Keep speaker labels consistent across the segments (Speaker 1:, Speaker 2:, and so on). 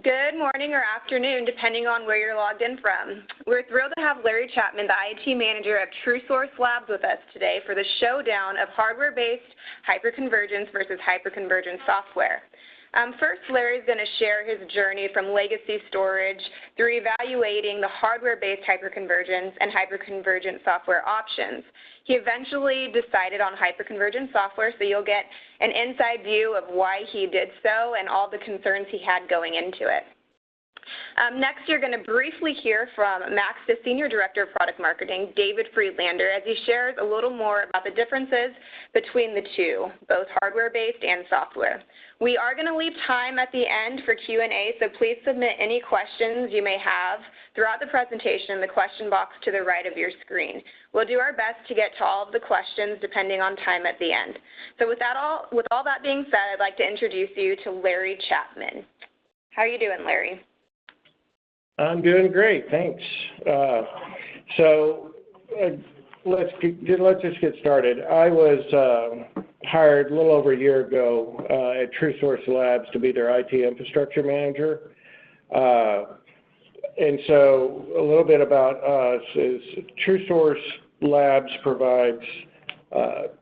Speaker 1: Good morning or afternoon, depending on where you're logged in from. We're thrilled to have Larry Chapman, the IT manager of TrueSource Labs, with us today for the showdown of hardware-based hyperconvergence versus hyperconvergent software. First, Larry's going to share his journey from legacy storage through evaluating the hardware-based hyperconvergence and hyperconvergent software options. He eventually decided on hyperconvergent software, so you'll get an inside view of why he did so and all the concerns he had going into it. Next, you're going to briefly hear from Max, the Senior Director of Product Marketing, David Friedlander, as he shares a little more about the differences between the two, both hardware-based and software. We are going to leave time at the end for Q&A, so please submit any questions you may have throughout the presentation in the question box to the right of your screen. We'll do our best to get to all of the questions depending on time at the end. So with all that being said, I'd like to introduce you to Larry Chapman. How are you doing, Larry?
Speaker 2: I'm doing great, thanks. Let's just get started. I was hired a little over a year ago at TrueSource Labs to be their IT infrastructure manager. And so a little bit about us is TrueSource Labs provides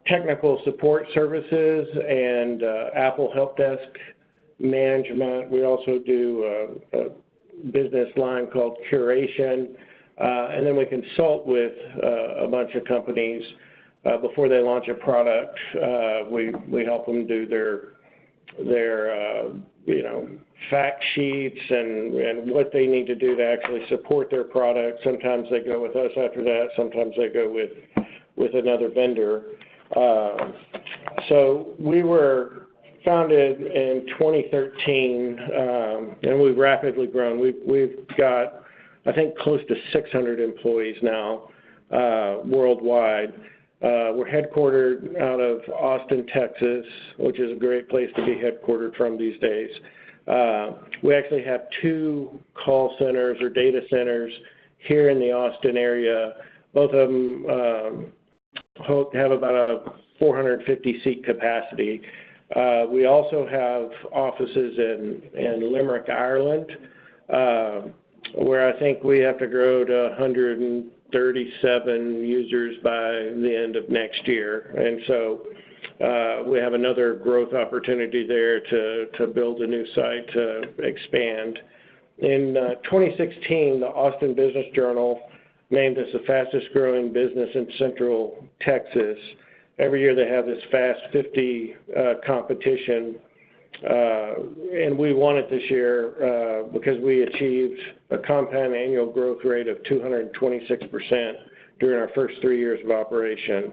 Speaker 2: technical support services and Apple Help Desk management. We also do a business line called curation, and then we consult with a bunch of companies before they launch a product. We help them do their fact sheets and what they need to do to actually support their product. Sometimes they go with us after that. Sometimes they go with another vendor. So we were founded in 2013, and we've rapidly grown. We've got, I think, close to 600 employees now worldwide. We're headquartered out of Austin, Texas, which is a great place to be headquartered from these days. We actually have 2 call centers or data centers here in the Austin area. Both of them have about a 450-seat capacity. We also have offices in Limerick, Ireland, where I think we have to grow to 137 users by the end of next year. And so we have another growth opportunity there to build a new site to expand. In 2016, the Austin Business Journal named us the fastest growing business in Central Texas. Every year they have this Fast 50 competition, and we won it this year because we achieved a compound annual growth rate of 226% during our first 3 years of operation.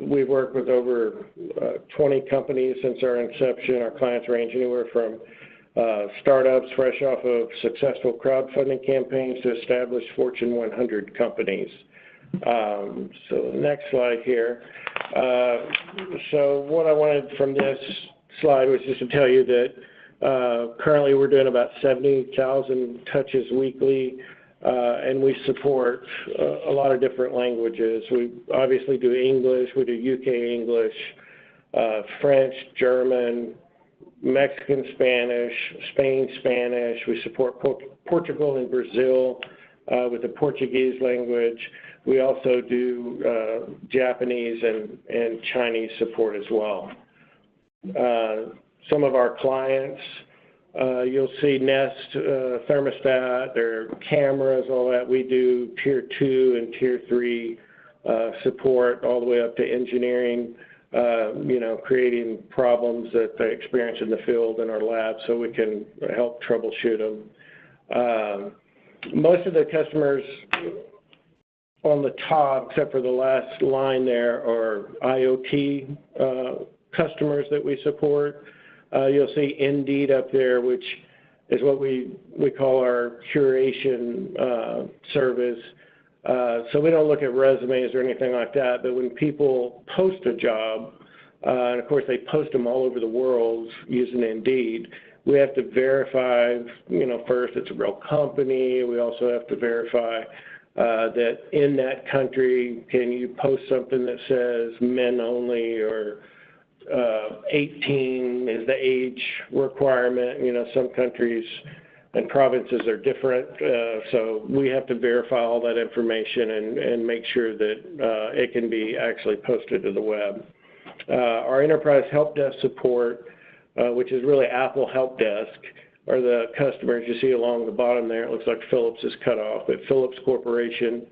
Speaker 2: We've worked with over 20 companies since our inception. Our clients range anywhere from startups fresh off of successful crowdfunding campaigns to established Fortune 100 companies. So the next slide here. So what I wanted from this slide was just to tell you that currently we're doing about 70,000 touches weekly, and we support a lot of different languages. We obviously do English, we do UK English, French, German, Mexican Spanish, Spain Spanish. We support Portugal and Brazil with the Portuguese language. We also do Japanese and Chinese support as well. Some of our clients, you'll see Nest thermostat, their cameras, all that. We do Tier 2 and Tier 3 support all the way up to engineering, creating problems that they experience in the field in our lab so we can help troubleshoot them. Most of the customers on the top, except for the last line there, are IoT customers that we support. You'll see Indeed up there, which is what we call our curation service. So we don't look at resumes or anything like that, but when people post a job, and of course they post them all over the world using Indeed, we have to verify, first it's a real company. We also have to verify that in that country, can you post something that says men only or 18 is the age requirement. You know, some countries and provinces are different, so we have to verify all that information and make sure that it can be actually posted to the web. Our enterprise help desk support, which is really Apple Help Desk, are the customers you see along the bottom there. It looks like Philips is cut off, but Philips Corporation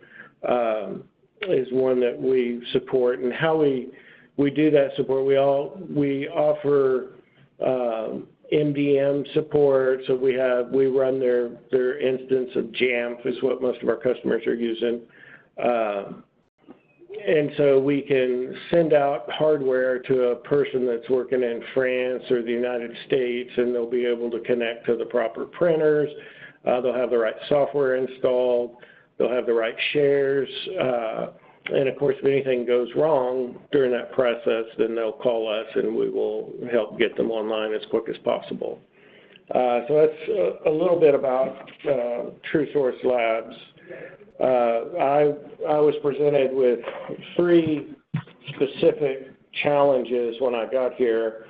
Speaker 2: is one that we support. And how we do that support, we offer MDM support. So we run their instance of Jamf is what most of our customers are using. And so we can send out hardware to a person that's working in France or the United States, and they'll be able to connect to the proper printers. They'll have the right software installed. They'll have the right shares. And of course, if anything goes wrong during that process, then they'll call us and we will help get them online as quick as possible. So that's a little bit about TrueSource Labs. I was presented with 3 specific challenges when I got here,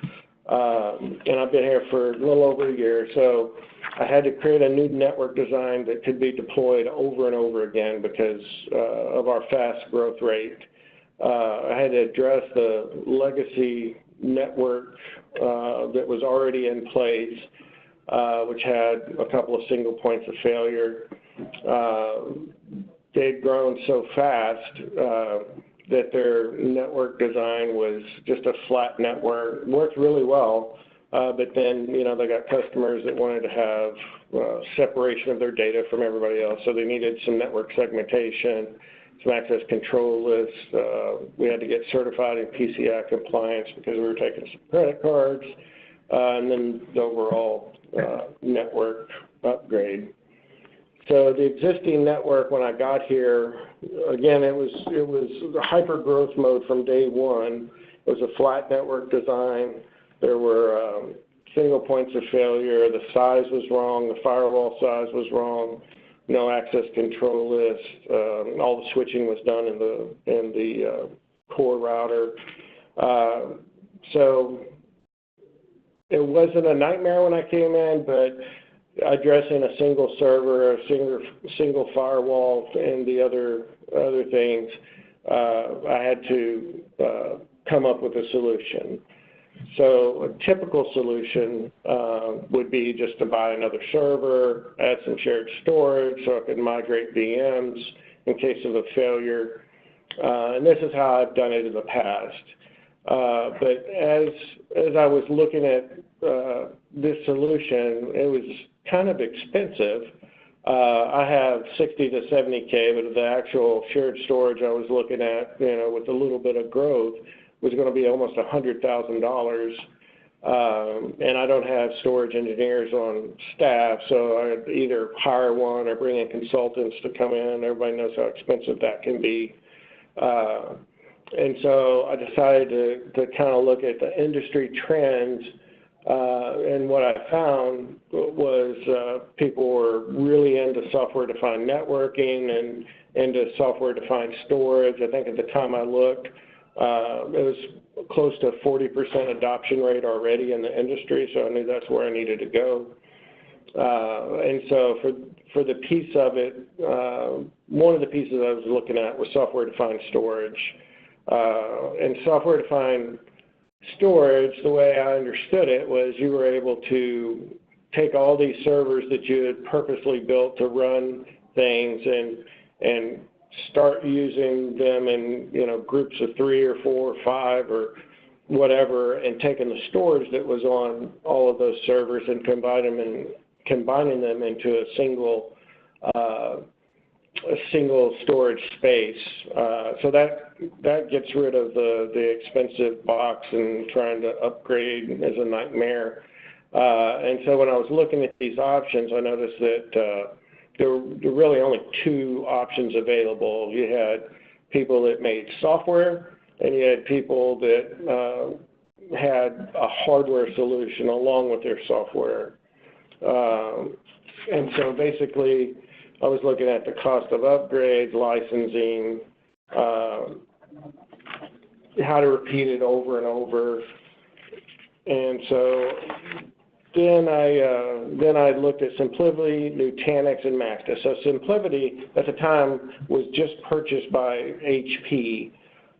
Speaker 2: and I've been here for a little over a year. So I had to create a new network design that could be deployed over and over again because of our fast growth rate. I had to address the legacy network that was already in place, which had a couple of single points of failure. They'd grown so fast that their network design was just a flat network. It worked really well, but then, you know, they got customers that wanted to have separation of their data from everybody else, so they needed some network segmentation, some access control lists. We had to get certified in PCI compliance because we were taking some credit cards, and then the overall network upgrade. So the existing network, when I got here, again, it was a hyper-growth mode from day one. It was a flat network design. There were single points of failure. The size was wrong. The firewall size was wrong. No access control list. All the switching was done in the core router. So it wasn't a nightmare when I came in, but addressing a single server, a single firewall, and the other things, I had to come up with a solution. So a typical solution would be just to buy another server, add some shared storage so I could migrate VMs in case of a failure. And this is how I've done it in the past. But as I was looking at this solution, it was kind of expensive. I have 60 to 70K, but the actual shared storage I was looking at, you know, with a little bit of growth, was going to be almost $100,000. And I don't have storage engineers on staff, so I'd either hire one or bring in consultants to come in. Everybody knows how expensive that can be. And so I decided to kind of look at the industry trends. And what I found was people were really into software-defined networking and into software-defined storage. I think at the time I looked, it was close to 40% adoption rate already in the industry, so I knew that's where I needed to go. And so for the piece of it, one of the pieces I was looking at was software-defined storage. And software-defined storage, the way I understood it, was you were able to take all these servers that you had purposely built to run things and start using them in, you know, groups of 3 or 4 or 5 or whatever, and taking the storage that was on all of those servers and combining them into a single storage space. So that gets rid of the expensive box, and trying to upgrade is a nightmare. And so when I was looking at these options, I noticed that there were really only 2 options available. You had people that made software, and you had people that had a hardware solution along with their software. And so basically, I was looking at the cost of upgrades, licensing, how to repeat it over and over. And so then I looked at SimpliVity, Nutanix, and Maxta. So SimpliVity at the time was just purchased by HP.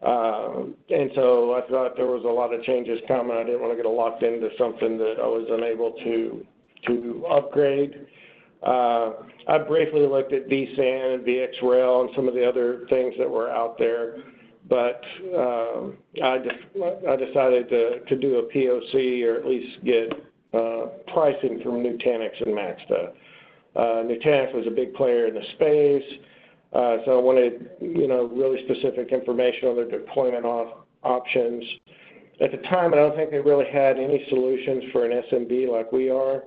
Speaker 2: And so I thought there was a lot of changes coming. I didn't want to get locked into something that I was unable to upgrade. I briefly looked at vSAN and VxRail and some of the other things that were out there, but I decided to do a POC or at least get pricing from Nutanix and Maxta. Nutanix was a big player in the space, so I wanted really specific information on their deployment options. At the time, I don't think they really had any solutions for an SMB like we are.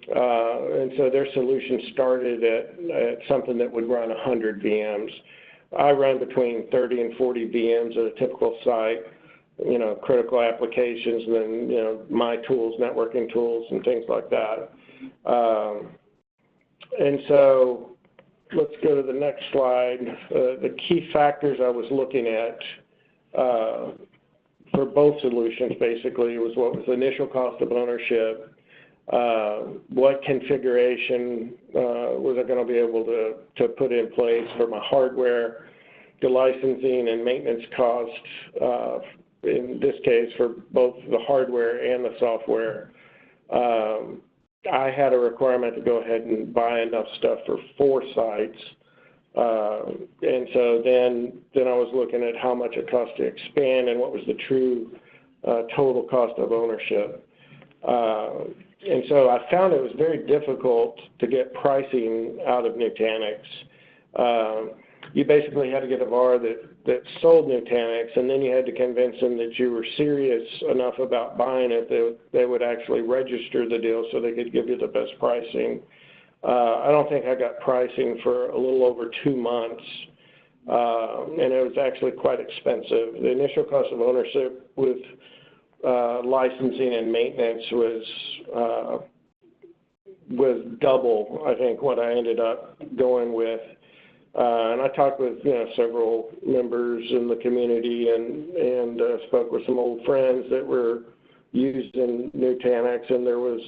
Speaker 2: And so their solution started at something that would run 100 VMs. I run between 30 and 40 VMs at a typical site, critical applications, and then, my tools, networking tools, and things like that. And so let's go to the next slide. The key factors I was looking at for both solutions basically was what was the initial cost of ownership, what configuration was I going to be able to put in place for my hardware, the licensing and maintenance costs, in this case for both the hardware and the software. I had a requirement to go ahead and buy enough stuff for 4 sites. And so then I was looking at how much it cost to expand and what was the true total cost of ownership. And so I found it was very difficult to get pricing out of Nutanix. You basically had to get a VAR that sold Nutanix, and then you had to convince them that you were serious enough about buying it that they would actually register the deal so they could give you the best pricing. I don't think I got pricing for a little over 2 months, and it was actually quite expensive. The initial cost of ownership with licensing and maintenance was double, I think, what I ended up going with. And I talked with several members in the community and spoke with some old friends that were using Nutanix, and there was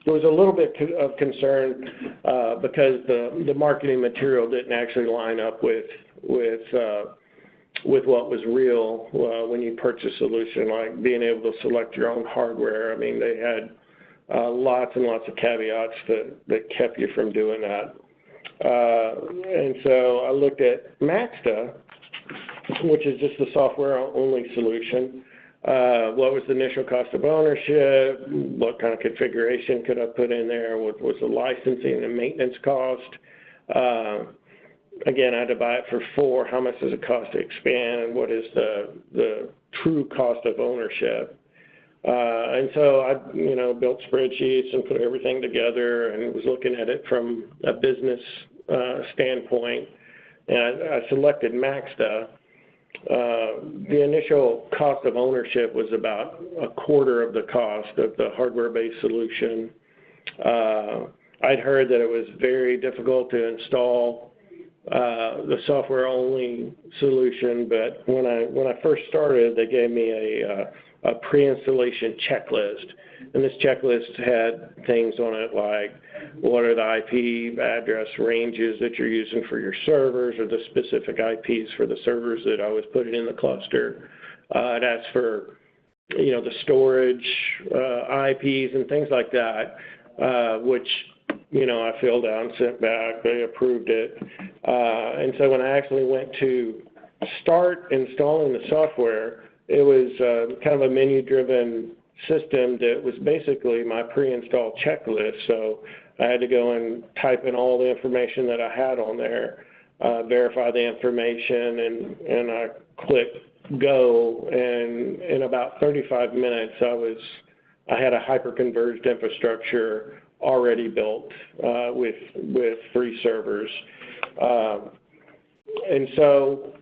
Speaker 2: a little bit of concern because the marketing material didn't actually line up with what was real when you purchase a solution, like being able to select your own hardware. I mean, they had lots and lots of caveats that kept you from doing that. And so I looked at Maxta, which is just the software-only solution. What was the initial cost of ownership? What kind of configuration could I put in there? What was the licensing and maintenance cost? Again, I had to buy it for 4. How much does it cost to expand? And what is the true cost of ownership? And so I, built spreadsheets and put everything together and was looking at it from a business standpoint. And I selected Maxta. The initial cost of ownership was about a quarter of the cost of the hardware-based solution. I'd heard that it was very difficult to install the software-only solution, but when I first started, they gave me a pre-installation checklist, and this checklist had things on it like what are the IP address ranges that you're using for your servers, or the specific IPs for the servers that I was putting in the cluster. It asked for the storage IPs and things like that, which I filled out and sent back. They approved it. And so when I actually went to start installing the software, it was kind of a menu-driven system that was basically my pre-install checklist. So I had to go and type in all the information that I had on there, verify the information, and I clicked go, and in about 35 minutes I had a hyperconverged infrastructure already built with 3 servers. And so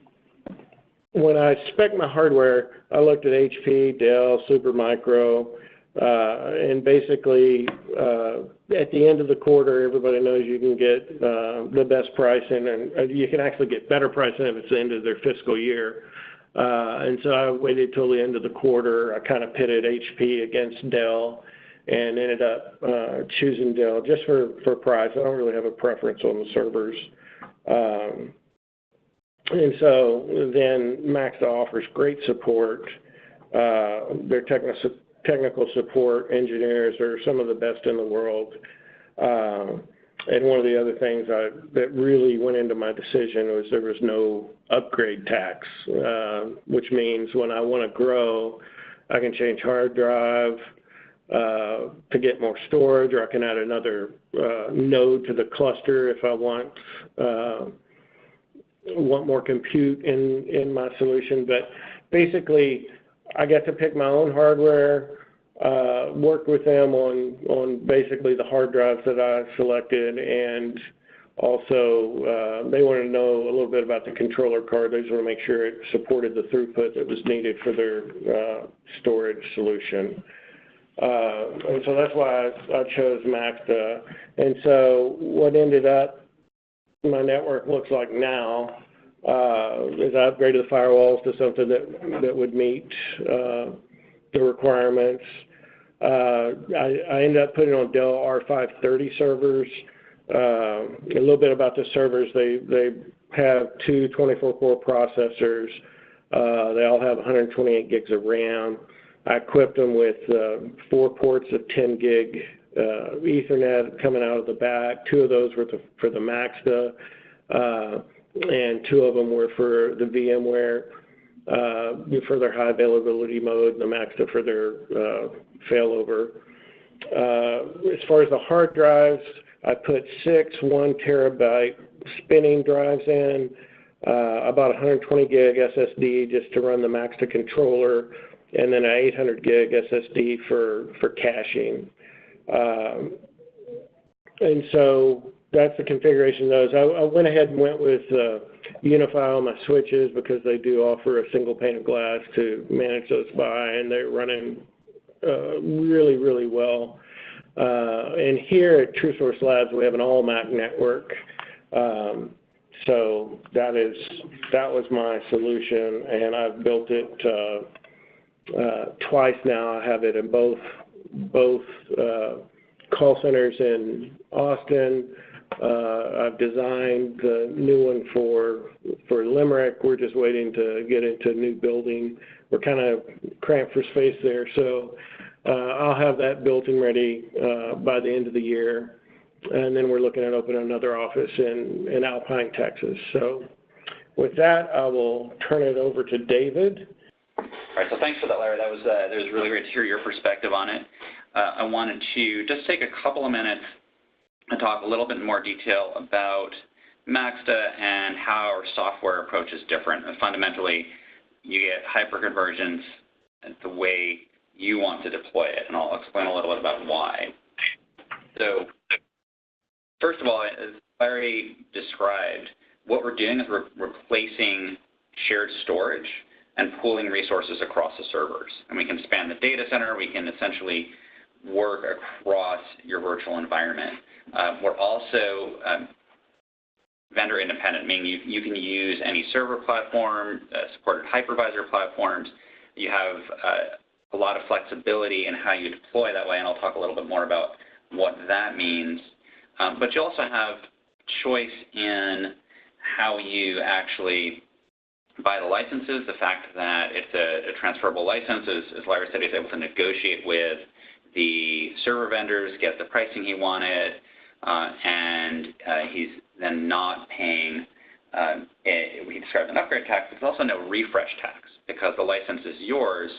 Speaker 2: when I spec'd my hardware, I looked at HP, Dell, Supermicro, and basically at the end of the quarter, everybody knows you can get the best pricing, and you can actually get better pricing if it's the end of their fiscal year. And so I waited till the end of the quarter. I kind of pitted HP against Dell and ended up choosing Dell just for price. I don't really have a preference on the servers. And so then Maxta offers great support. Their technical support engineers are some of the best in the world. And one of the other things that really went into my decision was there was no upgrade tax, which means when I want to grow, I can change hard drive to get more storage, or I can add another node to the cluster if I want more compute in my solution. But basically, I get to pick my own hardware, work with them on basically the hard drives that I selected, and also they want to know a little bit about the controller card. They just want to make sure it supported the throughput that was needed for their storage solution. And so that's why I chose Maxta. And so what ended up my network looks like now is I upgraded the firewalls to something that would meet the requirements. I ended up putting on Dell R530 servers. A little bit about the servers, they have two 24-core processors. They all have 128 gigs of RAM. I equipped them with 4 ports of 10 gig Ethernet coming out of the back. 2 of those were for the Maxta, and 2 of them were for the VMware for their high availability mode, and the Maxta for their failover. As far as the hard drives, I put 6 1 terabyte spinning drives in, about 120 gig SSD just to run the Maxta controller, and then an 800 gig SSD for caching. And so that's the configuration of those. I went ahead and went with Unify on my switches because they do offer a single pane of glass to manage those by, and they're running really, really well. And here at TrueSource Labs, we have an all-Mac network. So that was my solution, and I've built it twice now. I have it in both call centers in Austin. I've designed the new one for Limerick. We're just waiting to get into a new building. We're kind of cramped for space there, so I'll have that built and ready by the end of the year. And then we're looking at opening another office in Alpine, Texas. So with that, I will turn it over to David.
Speaker 3: All right, so thanks for that, Larry. That was really great to hear your perspective on it. I wanted to just take a couple of minutes and talk a little bit more detail about Maxta and how our software approach is different. And fundamentally, you get hyperconvergence the way you want to deploy it, and I'll explain a little bit about why. So first of all, as Larry described, what we're doing is we're replacing shared storage and pooling resources across the servers. And we can span the data center. We can essentially work across your virtual environment. We're also vendor independent, meaning you can use any server platform, supported hypervisor platforms. You have a lot of flexibility in how you deploy that way, and I'll talk a little bit more about what that means. But you also have choice in how you actually buy the licenses. The fact that it's a transferable license, as Larry said, he's able to negotiate with the server vendors, get the pricing he wanted, and he's then not paying, we described an upgrade tax, but there's also no refresh tax because the license is yours.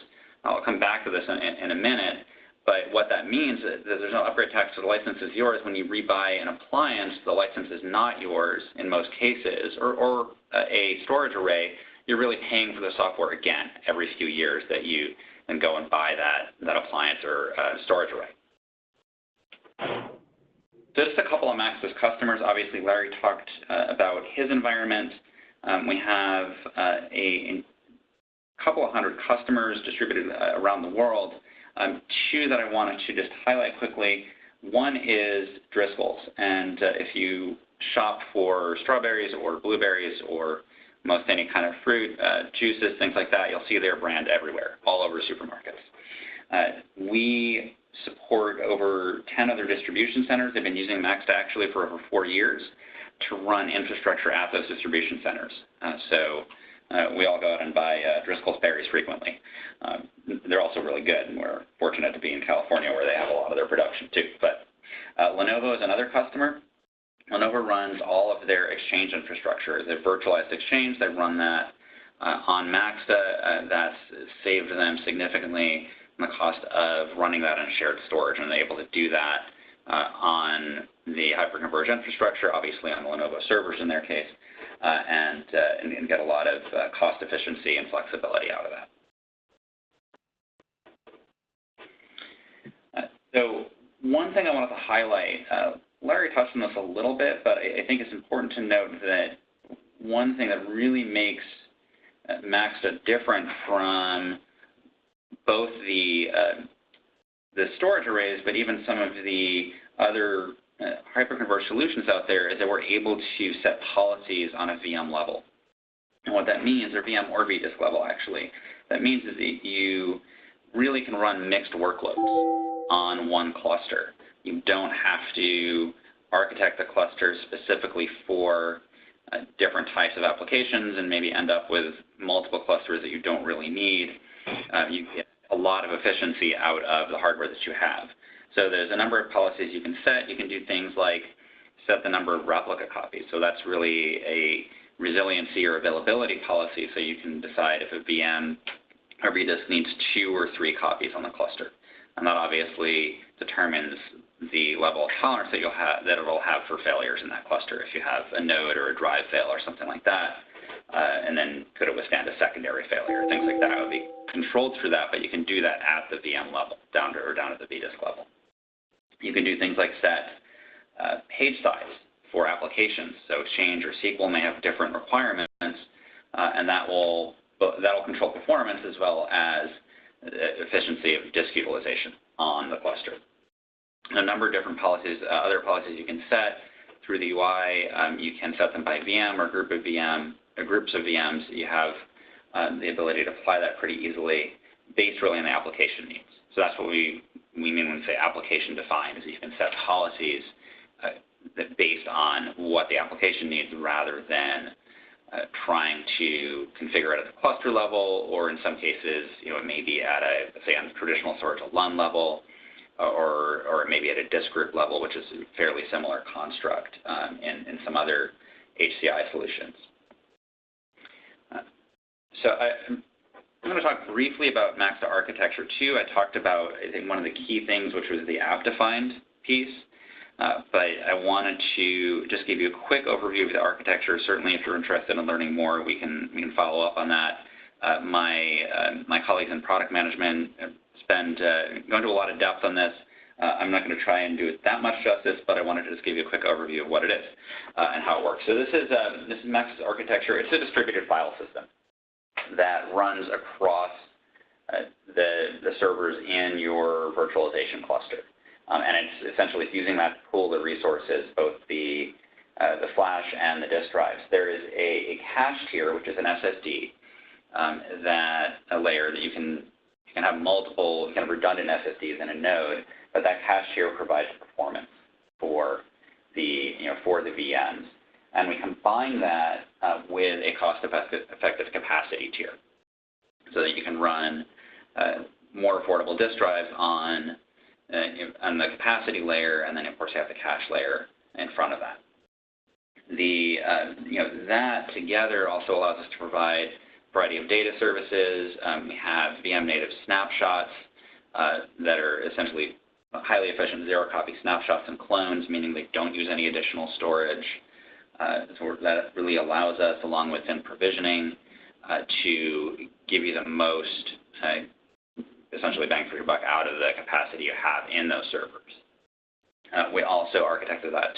Speaker 3: I'll come back to this in a minute, but what that means is that there's no upgrade tax, so the license is yours. When you rebuy an appliance, the license is not yours in most cases, or a storage array, you're really paying for the software again every few years that you then go and buy that appliance or storage array. Just a couple of Maxta's customers. Obviously, Larry talked about his environment. We have a couple of hundred customers distributed around the world. 2 that I wanted to just highlight quickly. One is Driscoll's, and if you shop for strawberries or blueberries or most any kind of fruit, juices, things like that, you'll see their brand everywhere, all over supermarkets. We support over 10 other distribution centers. They've been using Maxta actually for over 4 years to run infrastructure at those distribution centers. We all go out and buy Driscoll's berries frequently. They're also really good, and we're fortunate to be in California where they have a lot of their production too. But Lenovo is another customer. Lenovo runs all of their exchange infrastructure. They've virtualized exchange. They run that on Maxta. That's saved them significantly in the cost of running that in shared storage, and they're able to do that on the Hyperconvergence infrastructure, obviously on the Lenovo servers in their case, and get a lot of cost efficiency and flexibility out of that. So one thing I wanted to highlight, Larry touched on this a little bit, but I think it's important to note that one thing that really makes Maxta different from both the storage arrays, but even some of the other hyperconverged solutions out there, is that we're able to set policies on a VM level. And what that means, or VM or vDisk level actually, that means is that you really can run mixed workloads on one cluster. You don't have to architect the cluster specifically for different types of applications and maybe end up with multiple clusters that you don't really need. You get a lot of efficiency out of the hardware that you have. So there's a number of policies you can set. You can do things like set the number of replica copies. So that's really a resiliency or availability policy. So you can decide if a VM or vDisk needs 2 or 3 copies on the cluster. And that obviously determines the level of tolerance that it will have for failures in that cluster. If you have a node or a drive fail or something like that, and then could it withstand a secondary failure? Things like that would be controlled through that, but you can do that at the VM level, down at the vDisk level. You can do things like set page size for applications. So Exchange or SQL may have different requirements, and that'll control performance as well as efficiency of disk utilization on the cluster. A number of different policies, other policies you can set through the UI. You can set them by VM or groups of VMs. You have the ability to apply that pretty easily based really on the application needs. So that's what we mean when we say application defined, is that you can set policies based on what the application needs rather than trying to configure it at the cluster level, or in some cases, it may be at say on the traditional storage, a LUN level, or it may be at a disk group level, which is a fairly similar construct in some other HCI solutions. So I'm going to talk briefly about Maxta architecture too. I talked about, I think, one of the key things, which was the app-defined piece. But I wanted to just give you a quick overview of the architecture. Certainly, if you're interested in learning more, we can follow up on that. My colleagues in product management go into a lot of depth on this. I'm not going to try and do it that much justice, but I wanted to just give you a quick overview of what it is and how it works. So this is Maxta's architecture. It's a distributed file system that runs across the servers in your virtualization cluster. And it's essentially using that to pool the resources, both the flash and the disk drives. There is a cache tier, which is an SSD, a layer that you can have multiple kind of redundant SSDs in a node, but that cache tier provides performance for the VMs, and we combine that with a cost-effective capacity tier, so that you can run more affordable disk drives on the capacity layer, and then of course you have the cache layer in front of that. That together also allows us to provide a variety of data services. We have VM native snapshots that are essentially highly efficient zero-copy snapshots and clones, meaning they don't use any additional storage. So that really allows us, along with thin provisioning, to give you the most essentially bang for your buck out of the capacity you have in those servers. We also architected that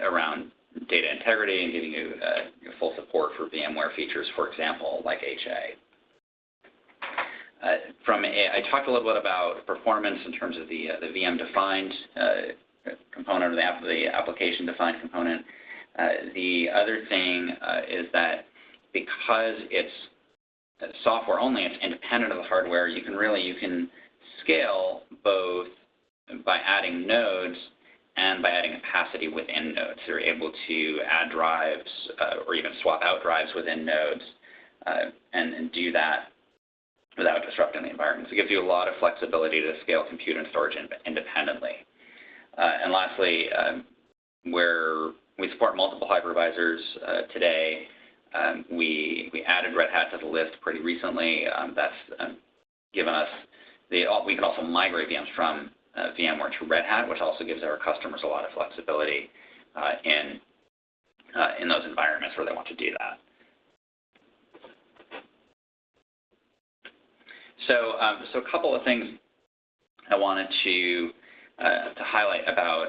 Speaker 3: around data integrity and giving you full support for VMware features, for example, like HA. I talked a little bit about performance in terms of the VM-defined component, or the application-defined component. The other thing is that because it's software only, it's independent of the hardware, you can scale both by adding nodes and by adding capacity within nodes. So you're able to add drives or even swap out drives within nodes and do that without disrupting the environment. So it gives you a lot of flexibility to scale compute and storage independently. And lastly, where we support multiple hypervisors today, we added Red Hat to the list pretty recently. That's given us we can also migrate VMs from VMware to Red Hat, which also gives our customers a lot of flexibility in those environments where they want to do that. So a couple of things I wanted to highlight about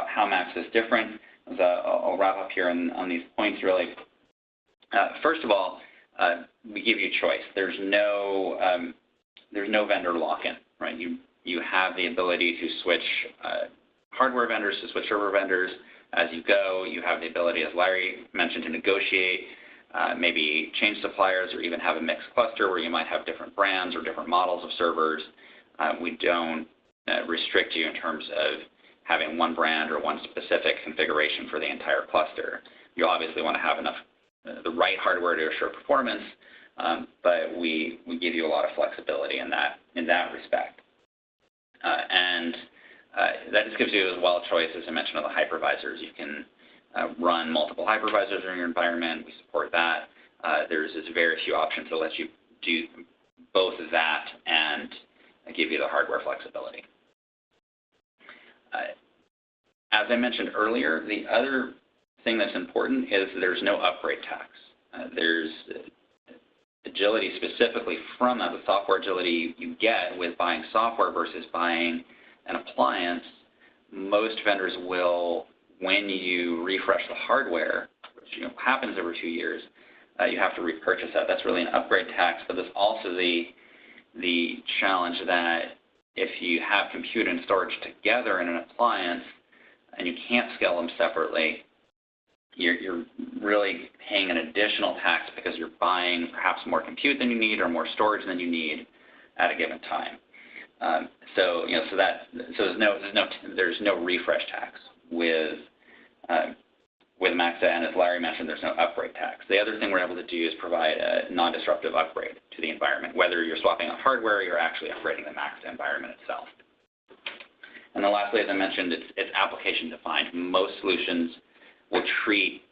Speaker 3: how Max is different. I'll wrap up here on these points really. First of all, we give you choice. There's no vendor lock-in, right? You have the ability to switch hardware vendors to switch server vendors as you go. You have the ability, as Larry mentioned, to negotiate, maybe change suppliers or even have a mixed cluster where you might have different brands or different models of servers. We don't restrict you in terms of having one brand or one specific configuration for the entire cluster. You obviously want to have enough the right hardware to assure performance, but we give you a lot of flexibility in that respect. And that just gives you as well choice, as I mentioned, of the hypervisors. You can run multiple hypervisors in your environment. We support that. There's very few options to let you do both of that and give you the hardware flexibility. As I mentioned earlier, the other thing that's important is there's no upgrade tax. There's agility specifically from that, the software agility you get with buying software versus buying an appliance. Most vendors will, when you refresh the hardware, which happens every 2 years, you have to repurchase that. That's really an upgrade tax, but there's also the challenge that if you have compute and storage together in an appliance and you can't scale them separately, you're really paying an additional tax because you're buying perhaps more compute than you need or more storage than you need at a given time. So there's no refresh tax with Maxta, and as Larry mentioned, there's no upgrade tax. The other thing we're able to do is provide a non-disruptive upgrade to the environment, whether you're swapping out hardware or you're actually upgrading the Maxta environment itself. And then lastly, as I mentioned, it's application defined. Most solutions will treat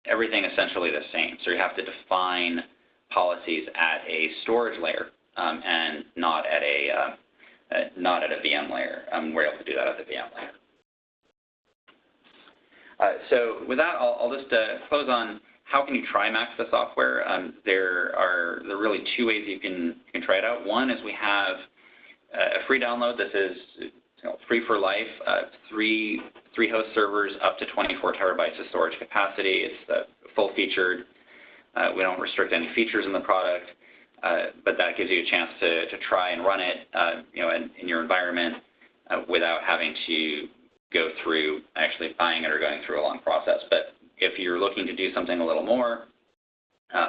Speaker 3: everything essentially the same. So you have to define policies at a storage layer and not at a VM layer. We're able to do that at the VM layer. So with that, I'll just close on how can you try Maxta software. There are really two ways you can try it out. One is we have a free download. This is free for life. Three host servers up to 24 terabytes of storage capacity. It's full featured. We don't restrict any features in the product, but that gives you a chance to try and run it in your environment without having to go through actually buying it or going through a long process. But if you're looking to do something a little more,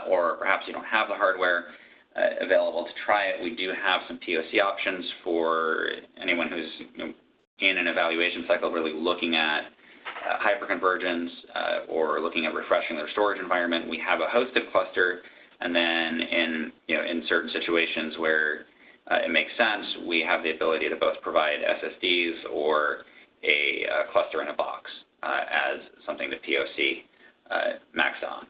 Speaker 3: or perhaps you don't have the hardware available to try it, we do have some POC options for anyone who's in an evaluation cycle, really looking at hyperconvergence or looking at refreshing their storage environment. We have a hosted cluster, and then in certain situations where it makes sense, we have the ability to both provide SSDs or a cluster in a box as something to POC Maxta on.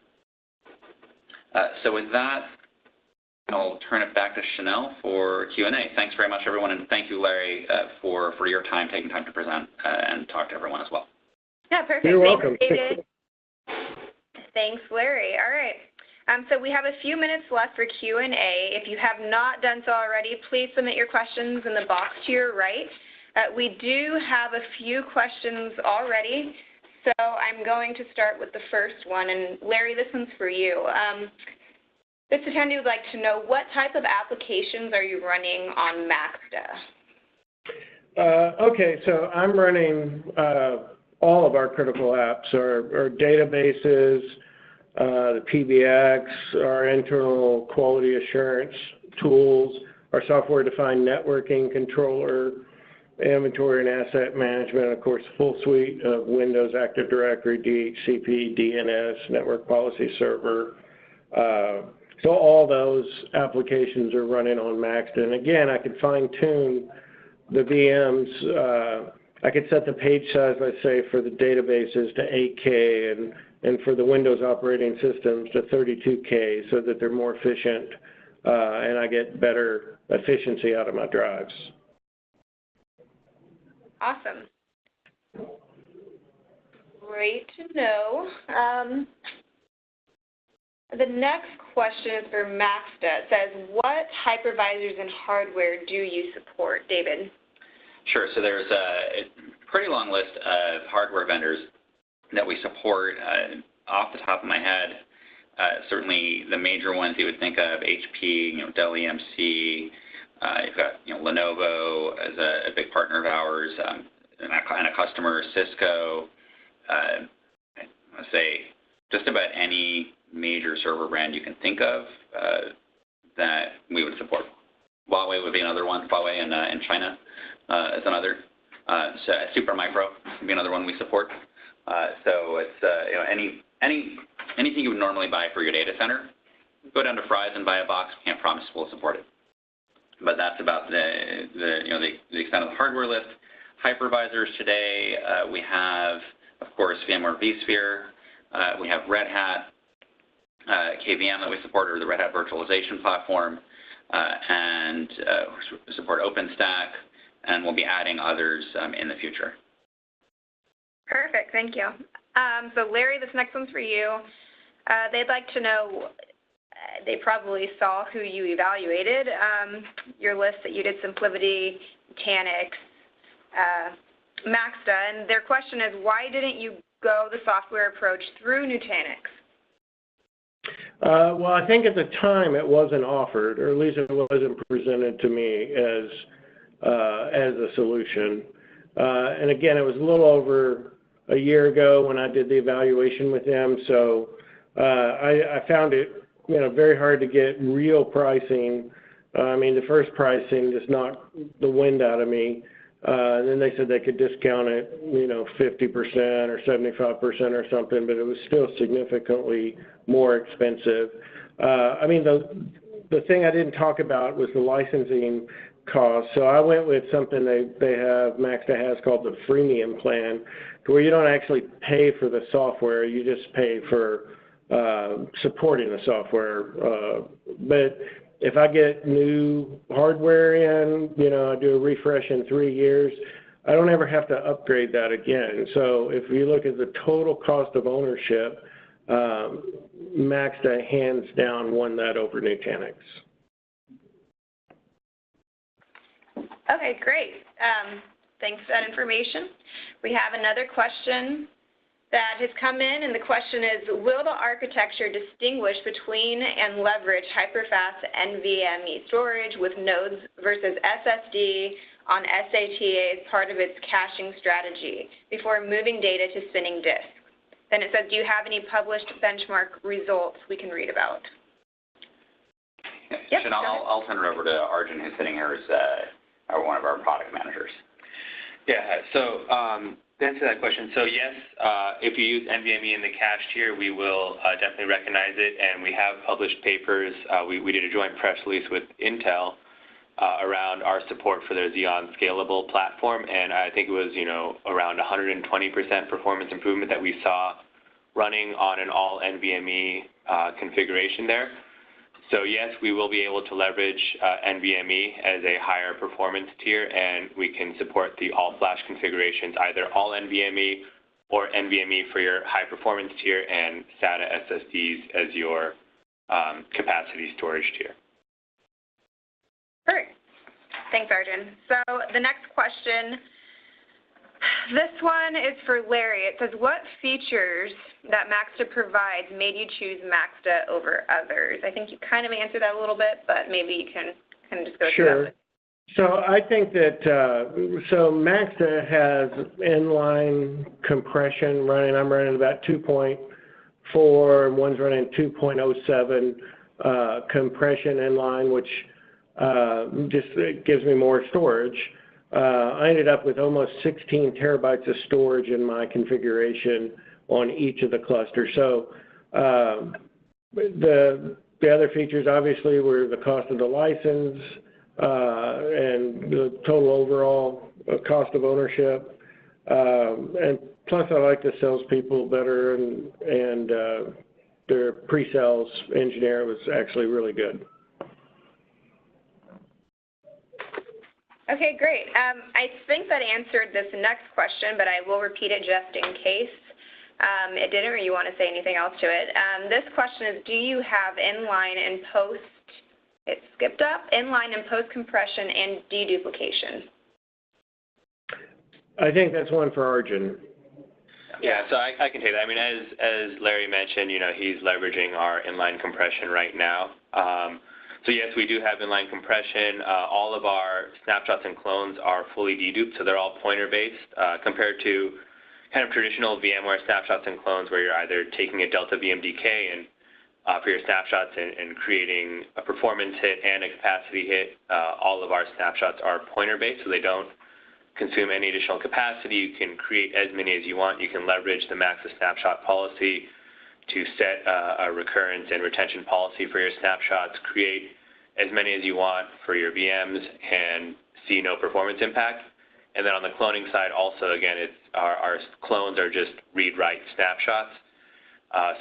Speaker 3: So with that, I'll turn it back to Chanel for Q&A. Thanks very much, everyone, and thank you, Larry, for your time, taking time to present and talk to everyone as well.
Speaker 1: Yeah, perfect.
Speaker 2: You're welcome.
Speaker 1: Thanks, David. Thanks, Larry. All right. So we have a few minutes left for Q&A. If you have not done so already, please submit your questions in the box to your right. We do have a few questions already, so I'm going to start with the first one. And Larry, this one's for you. This attendee would like to know, what type of applications are you running on Maxta?
Speaker 2: Okay, so I'm running all of our critical apps, our databases, the PBX, our internal quality assurance tools, our software-defined networking controller, inventory and asset management, of course, full suite of Windows Active Directory, DHCP, DNS, network policy server. So all those applications are running on Maxta. And again, I could fine-tune the VMs. I could set the page size, let's say, for the databases to 8K and for the Windows operating systems to 32K so that they're more efficient and I get better efficiency out of my drives.
Speaker 1: Awesome. Great to know. The next question is for Maxta. It says, what hypervisors and hardware do you support, David?
Speaker 3: Sure. So there's a pretty long list of hardware vendors that we support. Off the top of my head, certainly the major ones you would think of, HP, Dell EMC. You've got Lenovo as a big partner of ours, and a customer, Cisco. I would say just about any major server brand you can think of that we would support. Huawei would be another one. Huawei in China is another. So Supermicro would be another one we support. So it's anything you would normally buy for your data center. Go down to Fry's and buy a box. Can't promise we'll support it. But that's about the extent of the hardware list. Hypervisors today, we have, of course, VMware vSphere. We have Red Hat, KVM that we support, or the Red Hat virtualization platform, and we support OpenStack, and we'll be adding others in the future.
Speaker 1: Perfect, thank you. So Larry, this next one's for you. They'd like to know, they probably saw who you evaluated, your list that you did SimpliVity, Nutanix, Maxta, and their question is, why didn't you go the software approach through Nutanix?
Speaker 2: Well, I think at the time it wasn't offered, or at least it wasn't presented to me as a solution. And again, it was a little over a year ago when I did the evaluation with them, so I found it very hard to get real pricing. I mean, the first pricing just knocked the wind out of me. And then they said they could discount it, 50% or 75% or something, but it was still significantly more expensive. I mean, the thing I didn't talk about was the licensing cost. So I went with something Maxta has called the freemium plan, where you don't actually pay for the software, you just pay for supporting the software. But if I get new hardware in, I do a refresh in 3 years, I don't ever have to upgrade that again. So if you look at the total cost of ownership, Maxta hands down won that over Nutanix.
Speaker 1: Okay, great. Thanks for that information. We have another question that has come in, and the question is, will the architecture distinguish between and leverage hyperfast NVMe storage with nodes versus SSD on SATA as part of its caching strategy before moving data to spinning disks? Then it says, do you have any published benchmark results we can read about?
Speaker 3: Yep, I'll turn it over to Arjun, who's sitting here as one of our product managers.
Speaker 4: Yeah, so to answer that question, so yes, if you use NVMe in the cache tier, we will definitely recognize it, and we have published papers. We did a joint press release with Intel around our support for their Xeon Scalable platform, and I think it was, around 120% performance improvement that we saw running on an all NVMe configuration there. So yes, we will be able to leverage NVMe as a higher performance tier, and we can support the all-flash configurations, either all NVMe or NVMe for your high-performance tier and SATA SSDs as your capacity storage tier.
Speaker 1: Great. Thanks, Arjun. So the next question, this one is for Larry. It says, what features that Maxta provides made you choose Maxta over others? I think you kind of answered that a little bit, but maybe you can kind of just go through that.
Speaker 2: Sure. So I think that, Maxta has inline compression running. I'm running about 2.4 4, one's running 2.07 compression inline, which just gives me more storage. I ended up with almost 16 terabytes of storage in my configuration on each of the clusters. So the other features obviously were the cost of the license and the total overall cost of ownership. And plus I like the salespeople better, and their pre-sales engineer was actually really good.
Speaker 1: Okay, great. I think that answered this next question, but I will repeat it just in case it didn't or you want to say anything else to it. This question is, do you have inline and post, it skipped up, inline and post compression and deduplication?
Speaker 2: I think that's one for Arjun.
Speaker 4: Yeah, so I can take that. I mean, as Larry mentioned, you know, he's leveraging our inline compression right now. So yes, we do have inline compression. All of our snapshots and clones are fully deduped, so they're all pointer-based compared to kind of traditional VMware snapshots and clones where you're either taking a Delta VMDK and for your snapshots and creating a performance hit and a capacity hit. All of our snapshots are pointer-based, so they don't consume any additional capacity. You can create as many as you want. You can leverage the max snapshot policy to set a recurrence and retention policy for your snapshots, create as many as you want for your VMs, and see no performance impact. And then on the cloning side also, again, it's our clones are just read-write snapshots.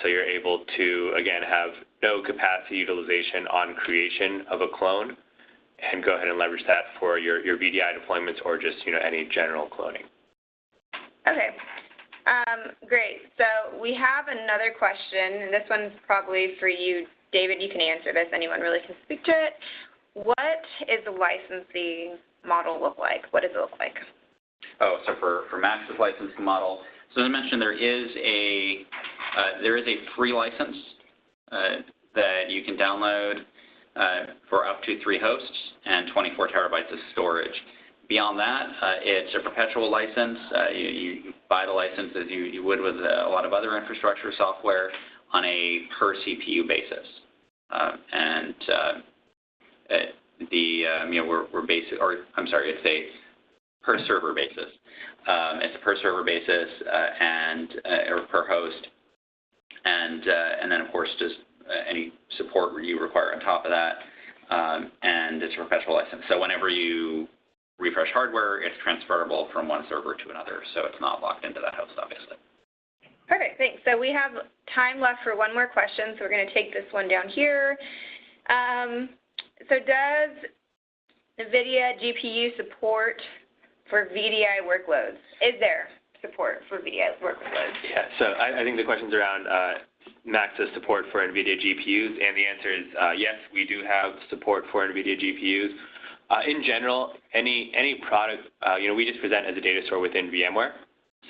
Speaker 4: So you're able to, again, have no capacity utilization on creation of a clone and go ahead and leverage that for your VDI deployments or just, you know, any general cloning.
Speaker 1: Okay. Great. So we have another question, and this one's probably for you, David. You can answer this. Anyone really can speak to it. What is the licensing model look like? What does it look like?
Speaker 3: Oh, so for Max's licensing model, so as I mentioned, there is a free license that you can download for up to 3 hosts and 24 terabytes of storage. Beyond that, it's a perpetual license. You buy the license as you would with a lot of other infrastructure software on a per CPU basis. It's a per server basis. It's a per server basis or per host, and then of course just any support you require on top of that, and it's a perpetual license. So whenever you refresh hardware, it's transferable from one server to another, so it's not locked into that host, obviously.
Speaker 1: Perfect, thanks. So we have time left for one more question, so we're going to take this one down here. So does NVIDIA GPU support for VDI workloads? Is there support for VDI workloads?
Speaker 4: Yeah, so I think the question's around Max's support for NVIDIA GPUs, and the answer is yes, we do have support for NVIDIA GPUs. In general, any product, we just present as a data store within VMware.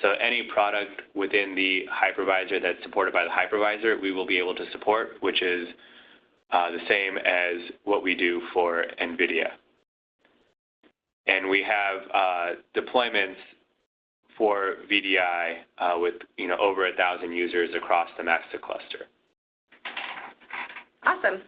Speaker 4: So any product within the hypervisor that's supported by the hypervisor, we will be able to support, which is the same as what we do for NVIDIA. And we have deployments for VDI with over 1,000 users across the Maxta cluster.
Speaker 1: Awesome.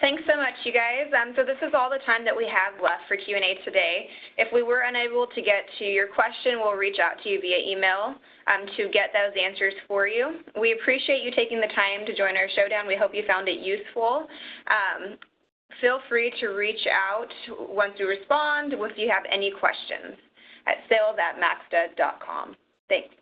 Speaker 1: Thanks so much, you guys. So this is all the time that we have left for Q&A today. If we were unable to get to your question, we'll reach out to you via email to get those answers for you. We appreciate you taking the time to join our showdown. We hope you found it useful. Feel free to reach out once we respond if you have any questions at sales@maxta.com. Thanks.